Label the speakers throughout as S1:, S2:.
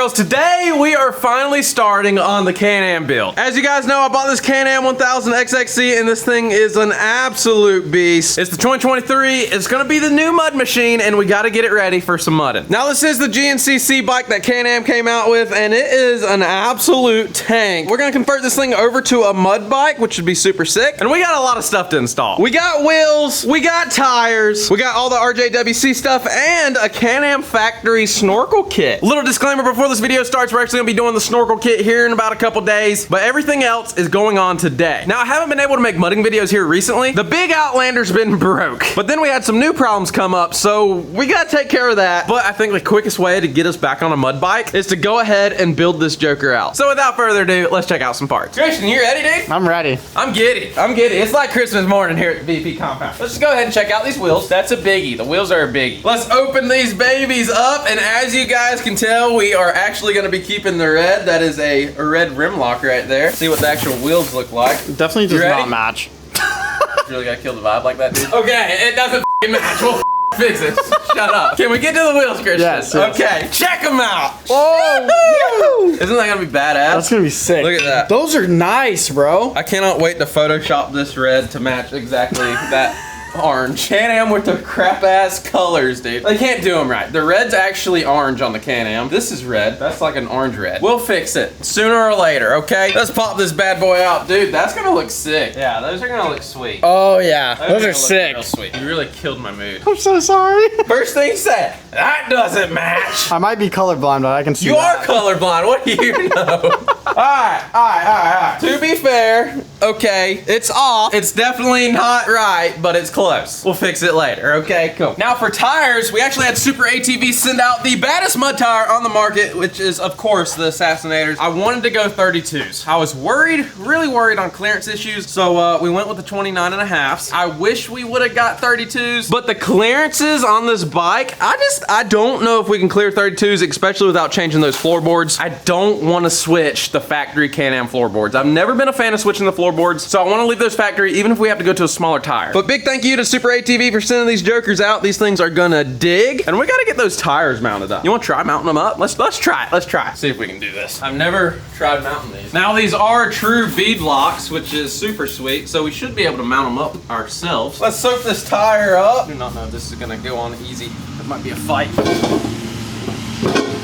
S1: girls, today we are finally starting on the Can-Am build. As you guys know, I bought this Can-Am XXC and this thing is an absolute beast. It's the 2023, it's gonna be the new mud machine and we gotta get it ready for some mudding. Now this is the GNCC bike that Can-Am came out with and it is an absolute tank. We're gonna convert this thing over to a mud bike, which would be super sick. And we got a lot of stuff to install. We got wheels, we got tires, we got all the RJWC stuff and a Can-Am factory snorkel kit. Little disclaimer before this video starts, we're actually gonna be doing the snorkel kit here in about a couple days, but everything else is going on today. Now I haven't been able to make mudding videos here recently. The big Outlander's been broke, but then we had some new problems come up, so we gotta take care of that. But I think the quickest way to get us back on a mud bike is to go ahead and build this joker out. So without further ado, let's check out some parts. Christian, you ready, dude?
S2: I'm ready.
S1: I'm giddy. It's like Christmas morning here at the BP compound. Let's just go ahead and check out these wheels. That's a biggie. The wheels are a biggie. Let's open these babies up, and as you guys can tell, we are actually gonna be keeping the red. That is a red rim lock right there. See what the actual wheels look like.
S2: Definitely does not match.
S1: You really gotta kill the vibe like that, dude? Okay, it doesn't match. We'll fix it. Shut up. Can we get to the wheels, Christian?
S2: Yes.
S1: Okay, check them out.
S2: Oh,
S1: isn't that gonna be badass?
S2: that's gonna be sick.
S1: Look at that.
S2: Those are nice, bro.
S1: I cannot wait to Photoshop this red to match exactly that orange. Can-Am with the crap ass colors, dude. They can't do them right. The red's actually orange on the Can-Am. This is red. That's like an orange red. We'll fix it sooner or later, okay? Let's pop this bad boy out. Dude, that's gonna look sick. Yeah, those are gonna look sweet.
S2: Oh yeah, those are sick.
S1: Real sweet. You really killed my mood.
S2: I'm so sorry.
S1: First thing said, that doesn't match.
S2: I might be colorblind, but I can see
S1: You
S2: that.
S1: are colorblind. What do you know? Alright. To be fair, okay, it's off. It's definitely not right, but it's close. We'll fix it later, okay? Cool. Now for tires, we actually had Super ATV send out the baddest mud tire on the market, which is, of course, the Assassinators. I wanted to go 32s. I was worried, really worried on clearance issues, so we went with the 29.5s. I wish we would have got 32s, but the clearances on this bike, I don't know if we can clear 32s, especially without changing those floorboards. I don't want to switch the factory Can-Am floorboards. I've never been a fan of switching the floorboards, so I want to leave those factory even if we have to go to a smaller tire. But big thank you to Super ATV for sending these jokers out. These things are gonna dig, and we gotta get those tires mounted up. You want to try mounting them up? Let's try it. Let's try it. See if we can do this. I've never tried mounting these. Now these are true bead locks, which is super sweet, so we should be able to mount them up ourselves. Let's soak this tire up. I do not know if this is gonna go on easy. It might be a fight.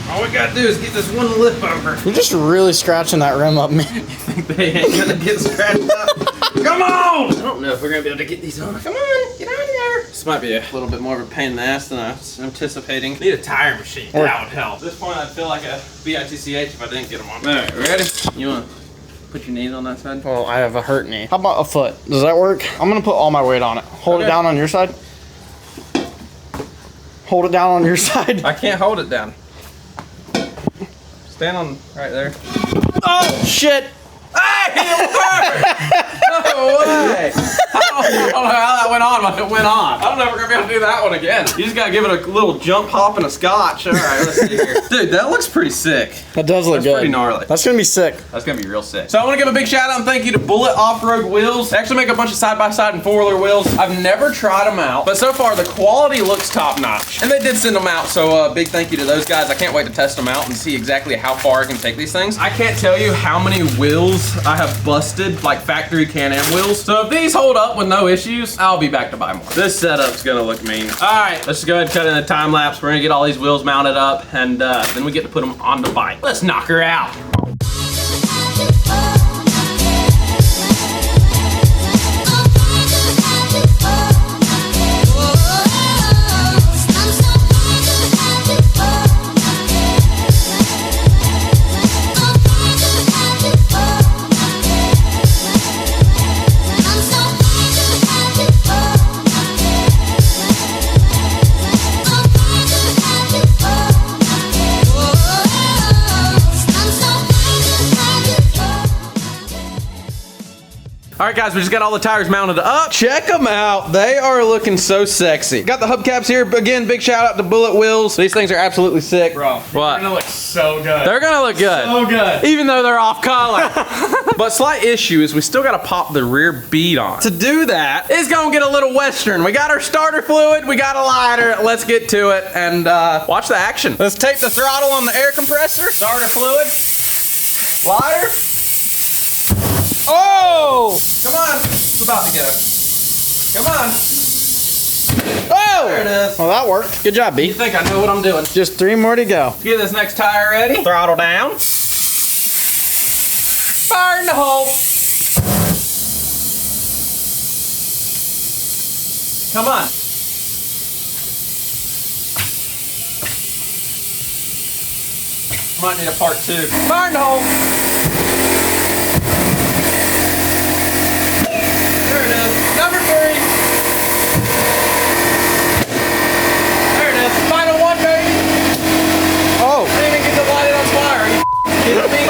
S1: All we gotta do is get this one lip over.
S2: You're just really scratching that rim up, man.
S1: You think they ain't gonna get scratched up? Come on! I don't know if we're gonna be able to get these on. Come on, get out of there. This might be a little bit more of a pain in the ass than I was anticipating. Need a tire machine. That would help. At this point, I'd feel like a BITCH if I didn't get them on. All right, ready? You wanna put your knees on that side?
S2: Well, I have a hurt knee. How about a foot? Does that work? I'm gonna put all my weight on it. Hold it down on your side. Hold it down on your side.
S1: I can't hold it down. Stand on right there.
S2: Oh, shit.
S1: Hey, it worked! No way! I don't know how that went on, but it went on. I don't know if we're gonna be able to do that one again. You just gotta give it a little jump, hop, and a scotch. All right, let's see here. Dude, that looks pretty sick.
S2: That does look good.
S1: That's pretty gnarly.
S2: That's gonna be sick.
S1: That's gonna be real sick. So I wanna give a big shout out and thank you to Bullet Off-Road Wheels. They actually make a bunch of side-by-side and four-wheeler wheels. I've never tried them out, but so far the quality looks top-notch. And they did send them out, so big thank you to those guys. I can't wait to test them out and see exactly how far I can take these things. I can't tell you how many wheels I have busted, like factory Can-Am wheels. So if these hold up with no issues, I'll be back to buy more. This setup's gonna look mean. All right, let's just go ahead and cut in the time lapse. We're gonna get all these wheels mounted up, and then we get to put them on the bike. Let's knock her out.
S3: I'm so
S1: All right, guys, we just got all the tires mounted up. Check them out. They are looking so sexy. Got the hubcaps here. Again, big shout out to Bullet Wheels. These things are absolutely sick.
S3: Bro,
S1: what?
S3: They're gonna look so good.
S1: They're gonna look good.
S3: So good.
S1: Even though they're off color. But slight issue is we still gotta pop the rear bead on. To do that, it's gonna get a little Western. We got our starter fluid, we got a lighter. Let's get to it and watch the action. Let's tape the throttle on the air compressor. Starter fluid, lighter. Oh! Come on, it's about to go. Come on. Oh! There it is.
S2: Well, that worked. Good job, B.
S1: You think I know what I'm doing.
S2: Just 3 more to go.
S1: Get this next tire ready. Throttle down. Fire in the hole. Come on. Might need a part 2. Fire in the hole. There it is. Number 3. There it is. Final 1, baby.
S2: Oh,
S1: Didn't even get to light it on fire. Are you kidding me?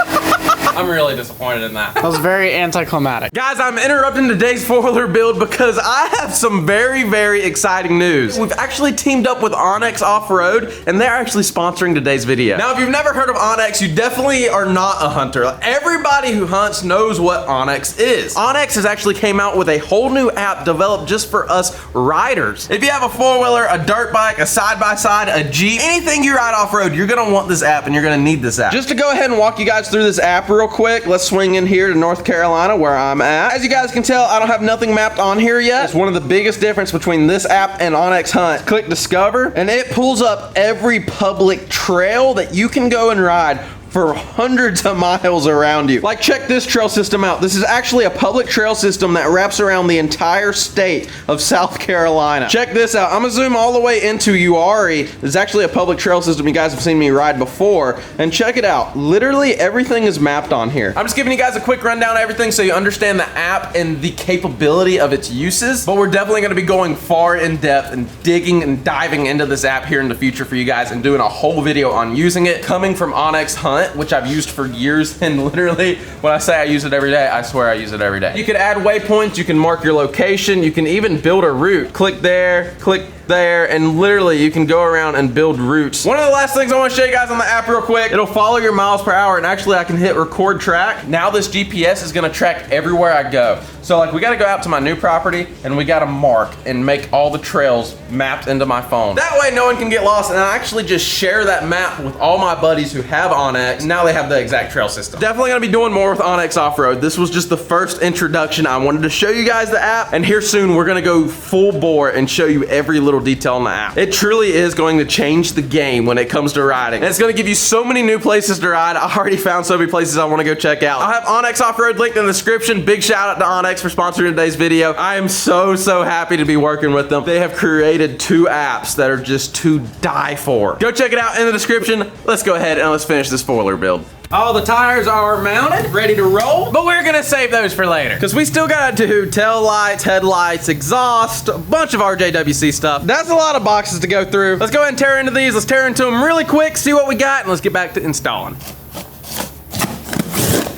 S1: I'm really disappointed in that.
S2: that was very anticlimactic.
S1: Guys, I'm interrupting today's four-wheeler build because I have some very, very exciting news. We've actually teamed up with Onyx Off-Road, and they're actually sponsoring today's video. Now, if you've never heard of Onyx, you definitely are not a hunter. Everybody who hunts knows what Onyx is. Onyx has actually came out with a whole new app developed just for us riders. If you have a four-wheeler, a dirt bike, a side-by-side, a Jeep, anything you ride off-road, you're gonna want this app and you're gonna need this app. Just to go ahead and walk you guys through this app real quick, let's swing in here to North Carolina where I'm at. As you guys can tell, I don't have nothing mapped on here yet. It's one of the biggest difference between this app and Onyx Hunt. Click Discover, and it pulls up every public trail that you can go and ride for hundreds of miles around you. Like, check this trail system out. This is actually a public trail system that wraps around the entire state of South Carolina. Check this out. I'm gonna zoom all the way into Uari. There's actually a public trail system you guys have seen me ride before, and check it out. Literally everything is mapped on here. I'm just giving you guys a quick rundown of everything so you understand the app and the capability of its uses, but we're definitely gonna be going far in depth and digging and diving into this app here in the future for you guys and doing a whole video on using it, coming from Onyx Hunt, which I've used for years, and literally when I say I use it every day, I swear I use it every day. You can add waypoints, you can mark your location, you can even build a route. Click there, click there, and literally you can go around and build routes. One of the last things I want to show you guys on the app real quick, it'll follow your miles per hour, and actually I can hit record track. Now this GPS is gonna track everywhere I go. So like, we gotta go out to my new property and we gotta mark and make all the trails mapped into my phone. That way no one can get lost, and I actually just share that map with all my buddies who have Onyx. Now they have the exact trail system. Definitely gonna be doing more with Onyx Off-Road. This was just the first introduction. I wanted to show you guys the app, and here soon we're gonna go full bore and show you every little detail in the app. It truly is going to change the game when it comes to riding. And it's gonna give you so many new places to ride. I already found so many places I wanna go check out. I'll have Onyx Off-Road linked in the description. Big shout out to Onyx for sponsoring today's video. I am so happy to be working with them. They have created 2 apps that are just to die for. Go check it out in the description. Let's go ahead and let's finish this four-wheeler build. All the tires are mounted, ready to roll, but we're gonna save those for later because we still gotta do tail lights, headlights, exhaust, a bunch of RJWC stuff. That's a lot of boxes to go through. Let's go ahead and tear into these. Let's tear into them really quick, see what we got, and let's get back to installing.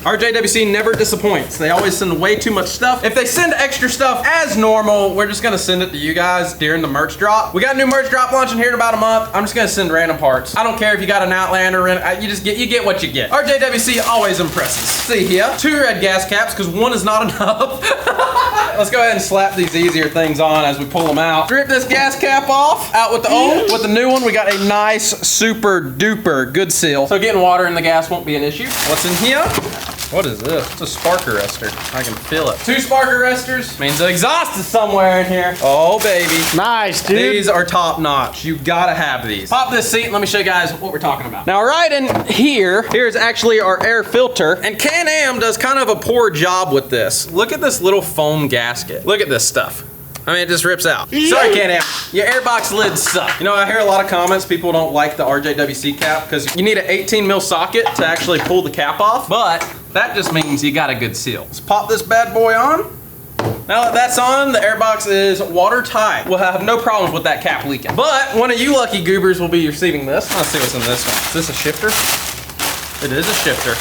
S1: RJWC never disappoints. They always send way too much stuff. If they send extra stuff as normal, we're just gonna send it to you guys during the merch drop. We got a new merch drop launching here in about a month. I'm just gonna send random parts. I don't care if you got an Outlander, you get what you get. RJWC always impresses. See here, 2 red gas caps because 1 is not enough. Let's go ahead and slap these easier things on as we pull them out. Strip this gas cap off, out with the old. With the new one, we got a nice, super duper good seal. So getting water in the gas won't be an issue. What's in here? What is this? It's a spark arrestor. I can feel it. 2 spark arrestors means the exhaust is somewhere in here. Oh, baby.
S2: Nice, dude.
S1: These are top notch. You gotta have these. Pop this seat and let me show you guys what we're talking about. Now, right in here's actually our air filter, and Can-Am does kind of a poor job with this. Look at this little foam gasket. Look at this stuff. I mean, it just rips out. Sorry, Can-Am. Your airbox lids suck. You know, I hear a lot of comments. People don't like the RJWC cap because you need an 18 mil socket to actually pull the cap off, but that just means you got a good seal. Let's pop this bad boy on. Now that that's on, the airbox is watertight. We'll have no problems with that cap leaking. But one of you lucky goobers will be receiving this. Let's see what's in this one. Is this a shifter? It is a shifter.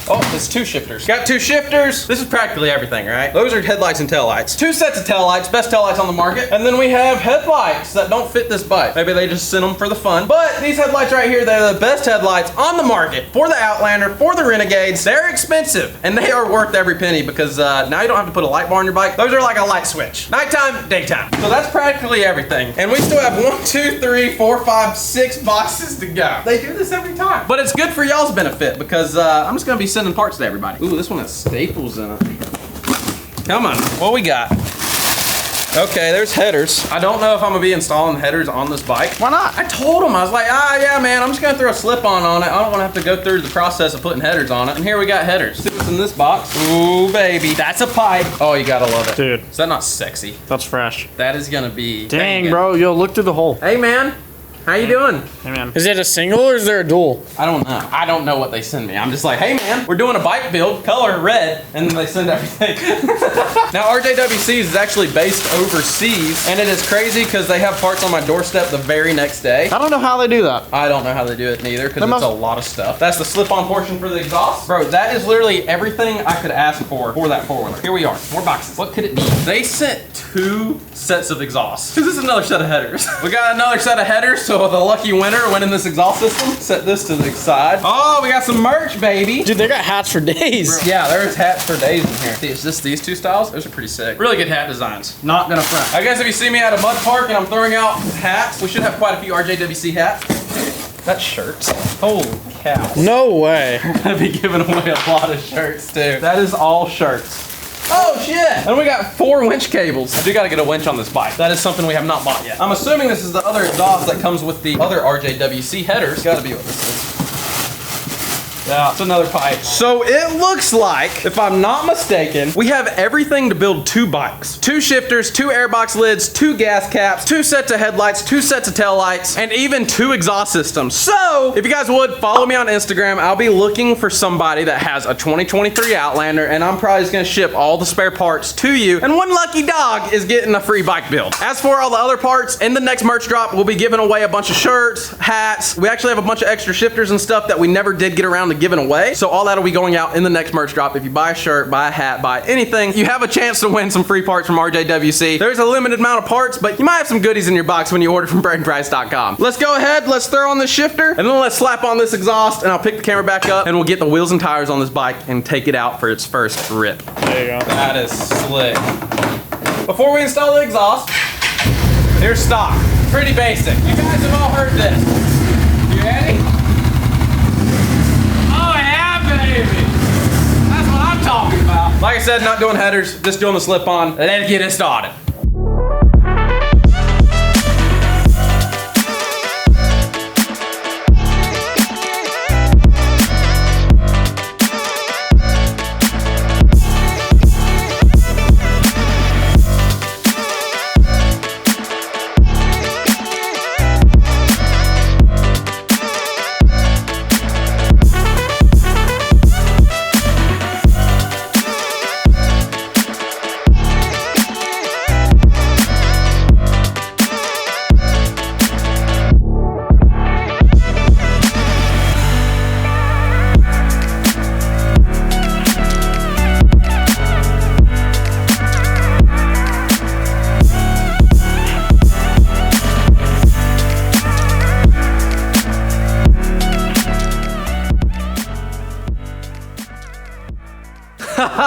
S1: Oh, it's 2 shifters. Got 2 shifters. This is practically everything, right? Those are headlights and taillights. 2 sets of taillights, best taillights on the market. And then we have headlights that don't fit this bike. Maybe they just sent them for the fun. But these headlights right here, they're the best headlights on the market for the Outlander, for the Renegades. They're expensive and they are worth every penny because now you don't have to put a light bar on your bike. Those are like a light switch. Nighttime, daytime. So that's practically everything. And we still have 1, 2, 3, 4, 5, 6 boxes to go. They do this every time. But it's good for y'all's benefit because I'm just gonna be sending parts to everybody. Ooh, this one has staples in it. Come on, what we got? Okay, there's headers. I don't know if I'm gonna be installing headers on this bike.
S2: Why not?
S1: I told him, I was like, yeah, man, I'm just gonna throw a slip-on on it. I don't wanna have to go through the process of putting headers on it. And here we got headers. See what's in this box? Ooh, baby. That's a pipe. Oh, you gotta love it.
S2: Dude.
S1: Is that not sexy?
S2: That's fresh.
S1: That is gonna be...
S2: Dang, bro. Yo, look through the hole.
S1: Hey, man. How you doing?
S2: Hey, man. Is it a single or is there a dual?
S1: I don't know. I don't know what they send me. I'm just like, hey man, we're doing a bike build, color red, and then they send everything. Now RJWC is actually based overseas, and it is crazy because they have parts on my doorstep the very next day.
S2: I don't know how they do that.
S1: I don't know how they do it neither because it's a lot of stuff. That's the slip-on portion for the exhaust. Bro, that is literally everything I could ask for that four-wheeler. Here we are, more boxes. What could it be? They sent 2 sets of exhausts. This is another set of headers. We got another set of headers, so the lucky winner winning this exhaust system. Set this to the side. Oh, we got some merch, baby.
S2: Dude, they got hats for days.
S1: Bro, yeah, there's hats for days in here. See, it's just these 2 styles. Those are pretty sick. Really good hat designs. Not gonna front. I guess if you see me at a mud park and I'm throwing out hats, we should have quite a few RJWC hats. That's shirts. Holy cow.
S2: No way.
S1: We're gonna be giving away a lot of shirts too. That is all shirts. Oh shit! And we got 4 winch cables. I do gotta get a winch on this bike. That is something we have not bought yet. I'm assuming this is the other exhaust that comes with the other RJWC headers. Gotta be what this is. Yeah, it's another pipe. So it looks like, if I'm not mistaken, we have everything to build 2 bikes. 2 shifters, 2 airbox lids, 2 gas caps, 2 sets of headlights, 2 sets of tail lights, and even 2 exhaust systems. So if you guys would, follow me on Instagram. I'll be looking for somebody that has a 2023 Outlander, and I'm probably just gonna ship all the spare parts to you, and one lucky dog is getting a free bike build. As for all the other parts, in the next merch drop, we'll be giving away a bunch of shirts, hats. We actually have a bunch of extra shifters and stuff that we never did get around to giving away. So all that'll be going out in the next merch drop. If you buy a shirt, buy a hat, buy anything, you have a chance to win some free parts from RJWC. There's a limited amount of parts, but you might have some goodies in your box when you order from BrainPrice.com. Let's go ahead, let's throw on this shifter, and then let's slap on this exhaust, and I'll pick the camera back up, and we'll get the wheels and tires on this bike and take it out for its first rip.
S2: There you go.
S1: That is slick. Before we install the exhaust, here's stock. Pretty basic. You guys have all heard this. You ready? That's what I'm talking about. Like I said, not doing headers, just doing the slip-on. Let's get it started.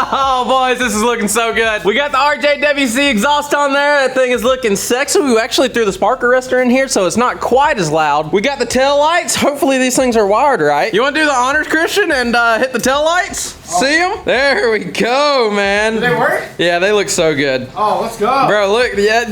S1: Oh boys, this is looking so good. We got the RJWC exhaust on there. That thing is looking sexy. We actually threw the spark arrestor in here, so it's not quite as loud. We got the tail lights. Hopefully these things are wired right. You want to do the honors, Christian, and hit the tail lights? Oh. See them? There we go, man.
S2: Do they work?
S1: Yeah, they look so good.
S2: Oh, let's go.
S1: Bro, look. Yeah,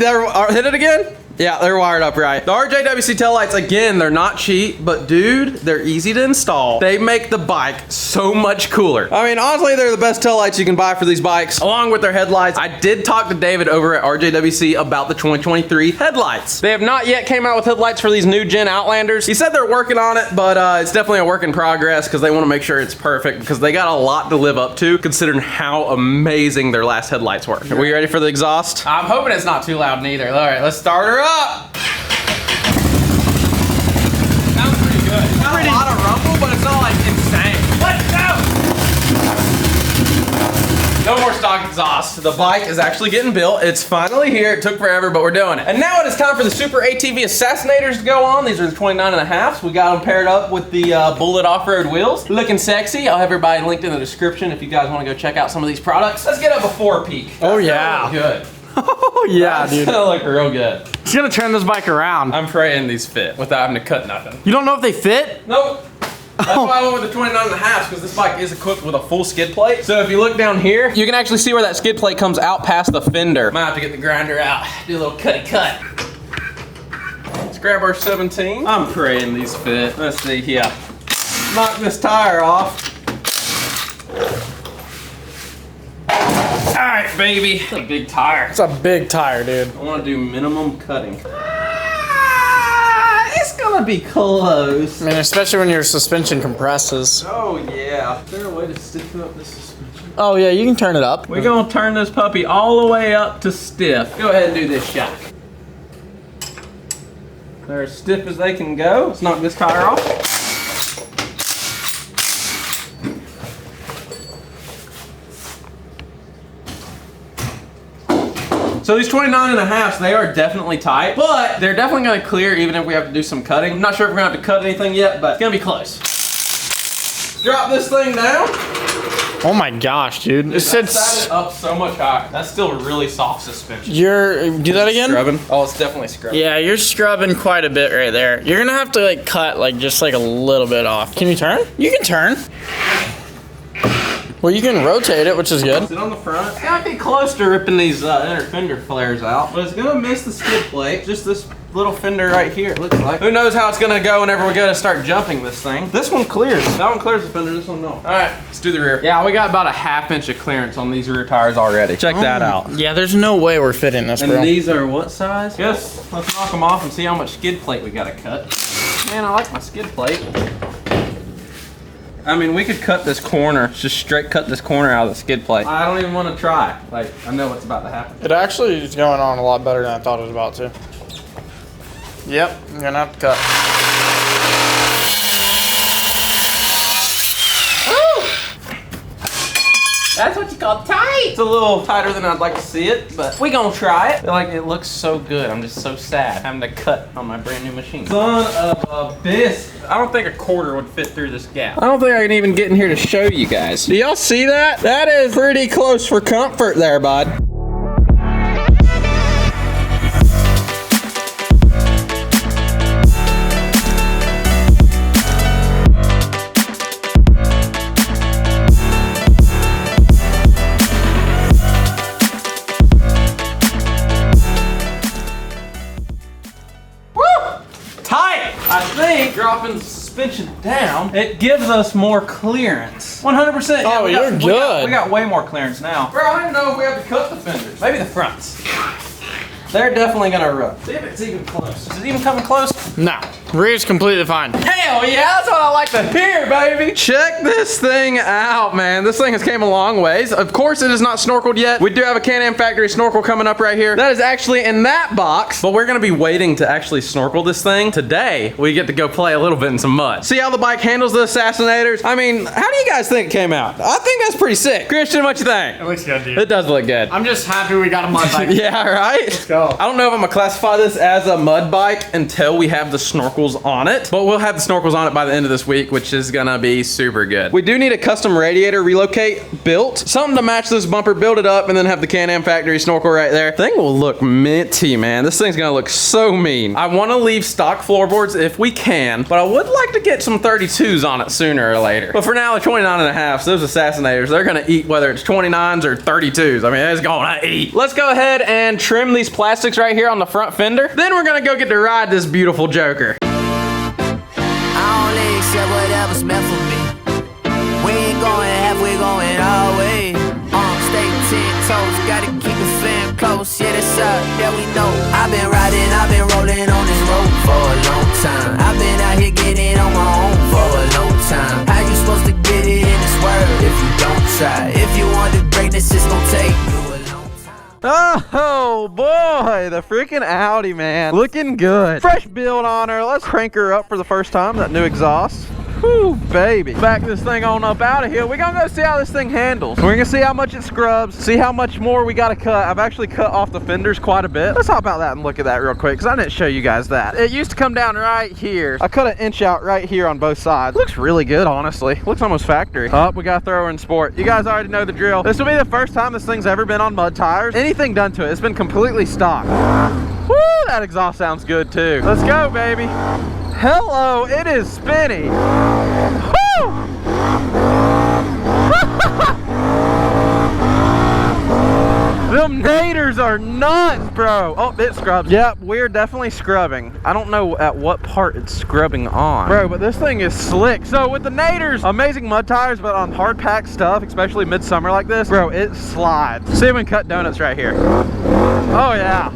S1: hit it again. Yeah, they're wired up right. The RJWC taillights, again, they're not cheap, but dude, they're easy to install. They make the bike so much cooler. I mean, honestly, they're the best taillights you can buy for these bikes, along with their headlights. I did talk to David over at RJWC about the 2023 headlights. They have not yet came out with headlights for these new gen Outlanders. He said they're working on it, but it's definitely a work in progress because they want to make sure it's perfect because they got a lot to live up to considering how amazing their last headlights were. Are we ready for the exhaust? I'm hoping it's not too loud neither. All right, let's start her up. Sounds pretty good. Got a lot of rumble, but it's not like insane. Let's go! exhaust. The bike is actually getting built. It's finally here. It took forever, but we're doing it. And now it is time for the Super ATV Assassinators to go on. These are the 29.5s. We got them paired up with the Bullet off-road wheels. Looking sexy. I'll have everybody linked in the description if you guys want to go check out some of these products. Let's get a before peek.
S2: Oh yeah.
S1: Good.
S2: Oh yeah, dude.
S1: That's gonna look real good.
S2: He's gonna turn this bike around.
S1: I'm praying these fit without having to cut nothing.
S2: You don't know if they fit?
S1: Nope. That's why I went with the 29.5s, because this bike is equipped with a full skid plate. So if you look down here, you can actually see where that skid plate comes out past the fender. Might have to get the grinder out, do a little cutty cut. Let's grab our 17. I'm praying these fit. Let's see here. Knock this tire off. All right, baby. It's a big tire.
S2: It's a big tire, dude.
S1: I want to do minimum cutting. It's gonna be close.
S2: I mean, especially when your suspension compresses.
S1: Oh yeah. Is there a way to stiffen up this suspension?
S2: Oh yeah, you can turn it up.
S1: We're gonna turn this puppy all the way up to stiff. Go ahead and do this shot. They're as stiff as they can go. Let's knock this tire off. So these 29.5s, they are definitely tight, but they're definitely gonna clear even if we have to do some cutting. I'm not sure if we're gonna have to cut anything yet, but it's gonna be close. Drop this thing down.
S2: Oh my gosh, dude. It
S1: said up so much higher. That's still really soft suspension.
S2: Do that again?
S1: Scrubbing? Oh, it's definitely scrubbing.
S2: Yeah, you're scrubbing quite a bit right there. You're gonna have to like cut like just like a little bit off. Can you turn? You can turn. Well, you can rotate it, which is good.
S1: Sit on the front. It's gonna be close to ripping these inner fender flares out, but it's gonna miss the skid plate. Just this little fender right here, it looks like. Who knows how it's gonna go whenever we go to start jumping this thing. This one clears. That one clears the fender, this one no. All right, let's do the rear. Yeah, we got about a 1/2 inch of clearance on these rear tires already. Check that out.
S2: Yeah, there's no way we're fitting this, bro.
S1: And these are what size? Yes, let's knock them off and see how much skid plate we gotta cut. Man, I like my skid plate. I mean, we could cut this corner, just straight cut this corner out of the skid plate. I don't even want to try. Like, I know what's about to happen.
S2: It actually is going on a lot better than I thought it was about to. Yep, I'm gonna have to cut.
S1: That's what you call tight. It's a little tighter than I'd like to see it, but we gonna try it. I feel like it looks so good. I'm just so sad having to cut on my brand new machine. Son of a biscuit. I don't think a quarter would fit through this gap. I don't think I can even get in here to show you guys. Do y'all see that? That is pretty close for comfort there, bud. I think dropping the suspension down, it gives us more clearance. 100%.
S2: Oh, you're good.
S1: We got way more clearance now. Bro, I don't even know if we have to cut the fenders. Maybe the fronts. They're definitely gonna rub. See if it's even close. Is it even coming close?
S2: No. Rear's completely fine.
S1: Hell yeah, that's what I like to hear, baby. Check this thing out, man. This thing has came a long ways. Of course, it is not snorkeled yet. We do have a CAN-AM factory snorkel coming up right here. That is actually in that box, but we're gonna be waiting to actually snorkel this thing. Today, we get to go play a little bit in some mud. See how the bike handles the Assassinators? I mean, how do you guys think it came out? I think that's pretty sick. Christian, what you think?
S2: It looks good, dude.
S1: It does look good.
S2: I'm just happy we got a mud bike.
S1: Yeah, right?
S2: Let's go.
S1: I don't know if I'm gonna classify this as a mud bike until we have the snorkels on it, but we'll have the snorkels on it by the end of this week, which is gonna be super good. We do need a custom radiator relocate built, something to match this bumper, build it up, and then have the CAN-AM factory snorkel right there. Thing will look minty, man. This thing's gonna look so mean. I wanna leave stock floorboards if we can, but I would like to get some 32s on it sooner or later. But for now, the 29.5s, those Assassinators, they're gonna eat whether it's 29s or 32s. I mean, it's gonna eat. Let's go ahead and trim these plastics right here on the front fender. Then we're gonna go get to ride this beautiful Joker.
S3: Accept whatever's meant for me. We ain't going half, we going all the way. Stay 10 toes, gotta keep it fam close. Yeah, that's up, yeah we know. I've been riding, I've been rolling on this road for a long time. I've been out here getting on my own for a long time. How you supposed to get it in this world if you don't try? If you want the greatness, it's gonna take you a long time.
S1: Oh boy, the freaking Audi, man. Looking good. Fresh build on her. Let's crank her up for the first time, that new exhaust. Whew, baby. Back this thing on up out of here. We're gonna go see how this thing handles. We're gonna see how much it scrubs, see how much more we gotta cut. I've actually cut off the fenders quite a bit. Let's hop out that and look at that real quick, because I didn't show you guys that. It used to come down right here. I cut an inch out right here on both sides. Looks really good, honestly. Looks almost factory. Oh, we gotta throw her in sport. You guys already know the drill. This will be the first time this thing's ever been on mud tires. Anything done to it, it's been completely stock. Woo, that exhaust sounds good too. Let's go, baby. Hello, it is spinny. Woo! Them naders are nuts, bro. Oh, it scrubs. Yep, we're definitely scrubbing. I don't know at what part it's scrubbing on. Bro, but this thing is slick. So with the naders, amazing mud tires, but on hard packed stuff, especially midsummer like this, bro, it slides. See if we can cut donuts right here. Oh, yeah.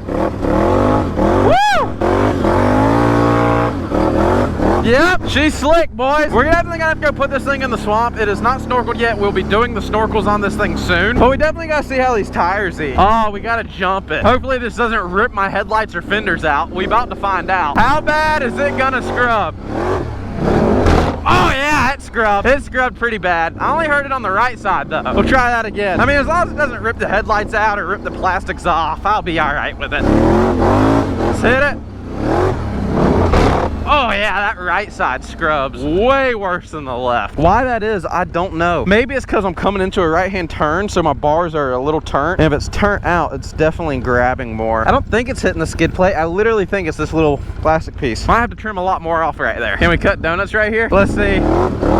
S1: Woo! Yep, she's slick, boys. We're definitely gonna have to go put this thing in the swamp. It is not snorkeled yet. We'll be doing the snorkels on this thing soon, but we definitely gotta see how these tires eat. Oh, we gotta jump it. Hopefully this doesn't rip my headlights or fenders out. We about to find out. How bad is it gonna scrub? Oh yeah, it scrubbed. It scrubbed pretty bad. I only heard it on the right side though. We'll try that again. I mean, as long as it doesn't rip the headlights out or rip the plastics off, I'll be all right with it. Let's hit it. Oh yeah, that right side scrubs way worse than the left. Why that is, I don't know. Maybe it's because I'm coming into a right-hand turn, so my bars are a little turnt. And if it's turnt out, it's definitely grabbing more. I don't think it's hitting the skid plate. I literally think it's this little plastic piece. I have to trim a lot more off right there. Can we cut donuts right here? Let's see. Woo!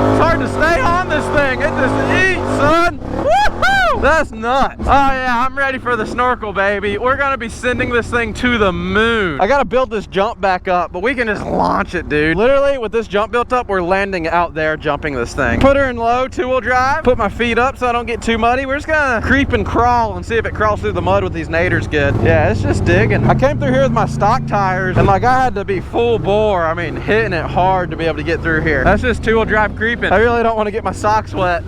S1: It's hard to stay on this thing. It just eats, son. Woohoo! That's nuts. Oh yeah, I'm ready for the snorkel, baby. We're gonna be sending this thing to the moon. I gotta build this jump back up, but we can just launch it, dude. Literally, with this jump built up, we're landing out there, jumping this thing. Put her in low, 2-wheel drive. Put my feet up so I don't get too muddy. We're just gonna creep and crawl and see if it crawls through the mud with these naders good. Yeah, it's just digging. I came through here with my stock tires, and like I had to be full bore. I mean, hitting it hard to be able to get through here. That's just 2-wheel drive creeping. I really don't want to get my socks wet.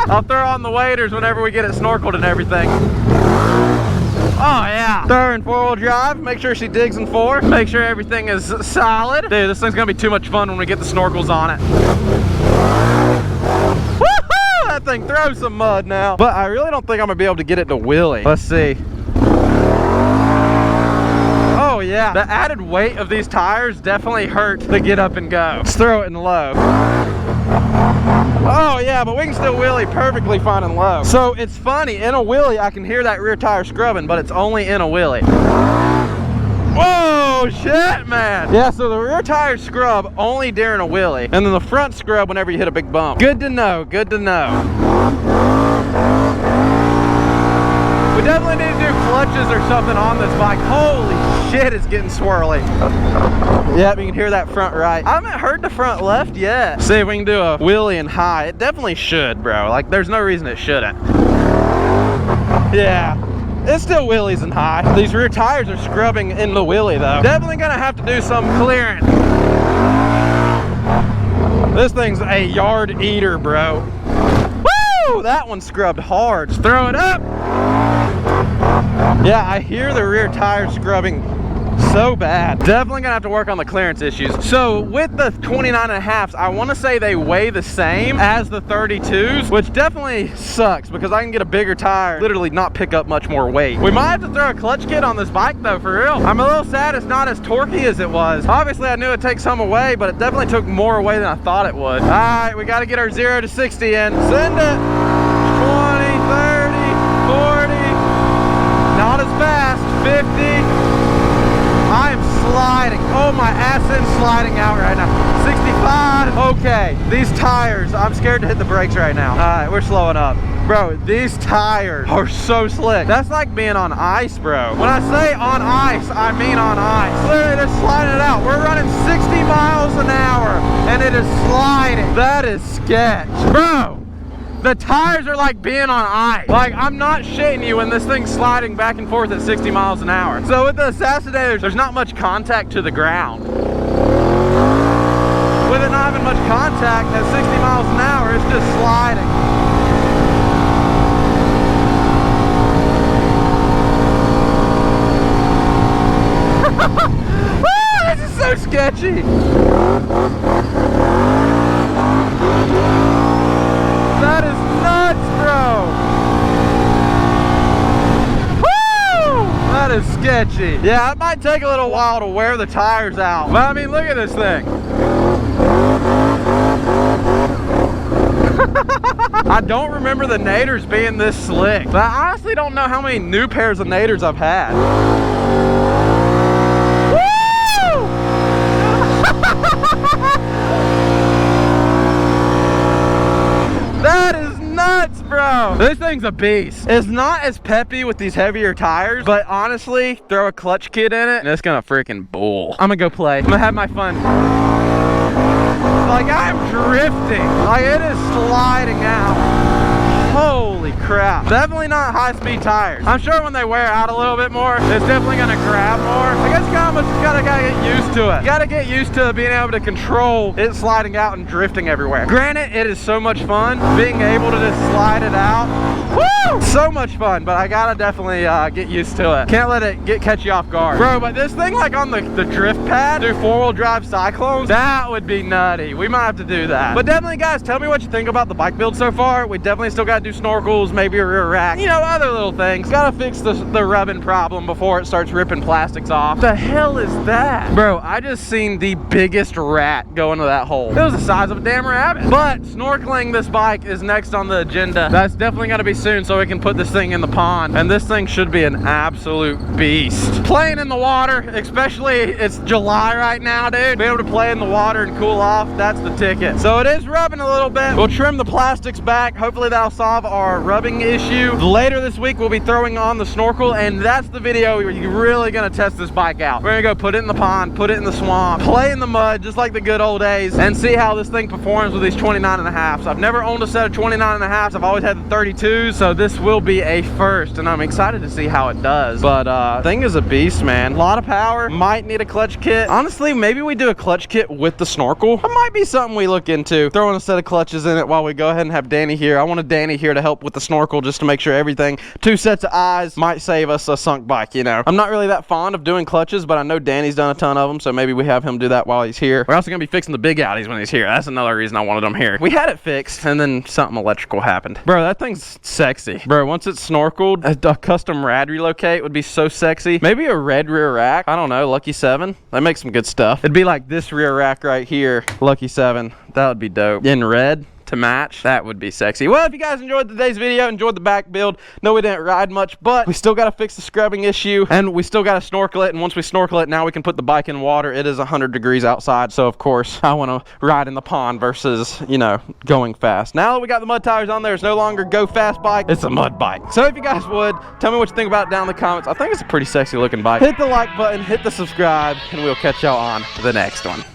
S1: I'll throw on the waders whenever we get it snorkeled and everything. Oh yeah. Throw her in 4-wheel drive. Make sure she digs in 4. Make sure everything is solid. Dude, this thing's gonna be too much fun when we get the snorkels on it. Woohoo! That thing throws some mud now. But I really don't think I'm gonna be able to get it to wheelie. Let's see. Oh yeah, the added weight of these tires definitely hurt to get up and go. Let's throw it in low. Oh yeah, but we can still wheelie perfectly fine and low. So it's funny, in a wheelie I can hear that rear tire scrubbing, but it's only in a wheelie. Whoa, shit, man. Yeah, so the rear tires scrub only during a wheelie, and then the front scrub whenever you hit a big bump. Good to know, good to know. We definitely need to do clutches or something on this bike. Holy shit, it's getting swirly. Yep, you can hear that front right. I haven't heard the front left yet. See if we can do a wheelie and high. It definitely should, bro. Like, there's no reason it shouldn't. Yeah, it's still wheelies and high. These rear tires are scrubbing in the wheelie, though. Definitely gonna have to do some clearing. This thing's a yard eater, bro. Woo! That one scrubbed hard. Just throw it up. Yeah, I hear the rear tire scrubbing so bad. Definitely gonna have to work on the clearance issues. So with the 29.5s, I want to say they weigh the same as the 32s, which definitely sucks because I can get a bigger tire, literally not pick up much more weight. We might have to throw a clutch kit on this bike though, for real. I'm a little sad it's not as torquey as it was. Obviously I knew it'd take some away, but it definitely took more away than I thought it would. All right, we got to get our 0 to 60 in. Send it. 20, 30, 40. Not as fast. 50. I am sliding. Oh, my ass end's sliding out right now. 65. Okay, these tires, I'm scared to hit the brakes right now. All right, we're slowing up. Bro, these tires are so slick. That's like being on ice, bro. When I say on ice, I mean on ice. Literally, they're sliding it out. We're running 60 miles an hour, and it is sliding. That is sketch. Bro, the tires are like being on ice. Like, I'm not shitting you when this thing's sliding back and forth at 60 miles an hour. So with the Assassinators, there's not much contact to the ground. With it not having much contact at 60 miles an hour, it's just sliding. sketchy. Yeah, it might take a little while to wear the tires out. But I mean, look at this thing. I don't remember the naders being this slick. But I honestly don't know how many new pairs of naders I've had. Woo! That is nuts, bro. This thing's a beast. It's not as peppy with these heavier tires, but honestly, throw a clutch kit in it and it's gonna freaking bull. I'm gonna go play. I'm gonna have my fun. Like, I'm drifting. Like, it is sliding out. Holy crap. Definitely not high-speed tires. I'm sure when they wear out a little bit more, it's definitely gonna grab more. I guess you kind of gotta get used to it. You gotta get used to being able to control it sliding out and drifting everywhere. Granted, it is so much fun being able to just slide it out. Woo! So much fun, but I gotta definitely get used to it. Can't let it catch you off guard. Bro, but this thing, like on the drift pad, do four-wheel drive cyclones, that would be nutty. We might have to do that. But definitely, guys, tell me what you think about the bike build so far. We definitely still gotta do snorkels, maybe a rear rack, you know, other little things. Gotta fix the rubbing problem before it starts ripping plastics off. The hell is that? Bro, I just seen the biggest rat go into that hole. It was the size of a damn rabbit. But snorkeling this bike is next on the agenda. That's definitely gonna be soon so we can put this thing in the pond. And this thing should be an absolute beast. Playing in the water, especially it's July right now, dude. Be able to play in the water and cool off, that's the ticket. So it is rubbing a little bit. We'll trim the plastics back. Hopefully that'll solve our rubbing issue. Later this week, we'll be throwing on the snorkel, and that's the video where you're really gonna test this bike out. We're gonna go put it in the pond, put it in the swamp, play in the mud, just like the good old days, and see how this thing performs with these 29.5s. I've never owned a set of 29.5s. I've always had the 32s, so this will be a first, and I'm excited to see how it does. But thing is a beast, man. A lot of power. Might need a clutch kit. Honestly, maybe we do a clutch kit with the snorkel. That might be something we look into. Throwing a set of clutches in it while we go ahead and have Danny here. I wanted Danny here to help with the snorkel just to make sure everything. 2 sets of eyes might save us a sunk bike, you know. I'm not really that fond of doing clutches, but I know Danny's done a ton of them, so maybe we have him do that while he's here. We're also gonna be fixing the big Audis when he's here. That's another reason I wanted him here. We had it fixed, and then something electrical happened. Bro, that thing's sexy. Bro, once it's snorkeled, a custom rad relocate would be so sexy. Maybe a red rear rack. I don't know, Lucky 7. They make some good stuff. It'd be like this rear rack right here, Lucky 7. That would be dope. In red to match, that would be sexy. Well, if you guys enjoyed today's video, enjoyed the back build, no, we didn't ride much, but we still got to fix the scrubbing issue, and we still got to snorkel it. And once we snorkel it, now we can put the bike in water. It is 100 degrees outside, so of course I want to ride in the pond versus, you know, going fast. Now that we got the mud tires on there, it's no longer go fast bike, it's a mud bike. So if you guys would tell me what you think about it down in the comments. I think it's a pretty sexy looking bike. Hit the like button, hit the subscribe, and we'll catch y'all on the next one.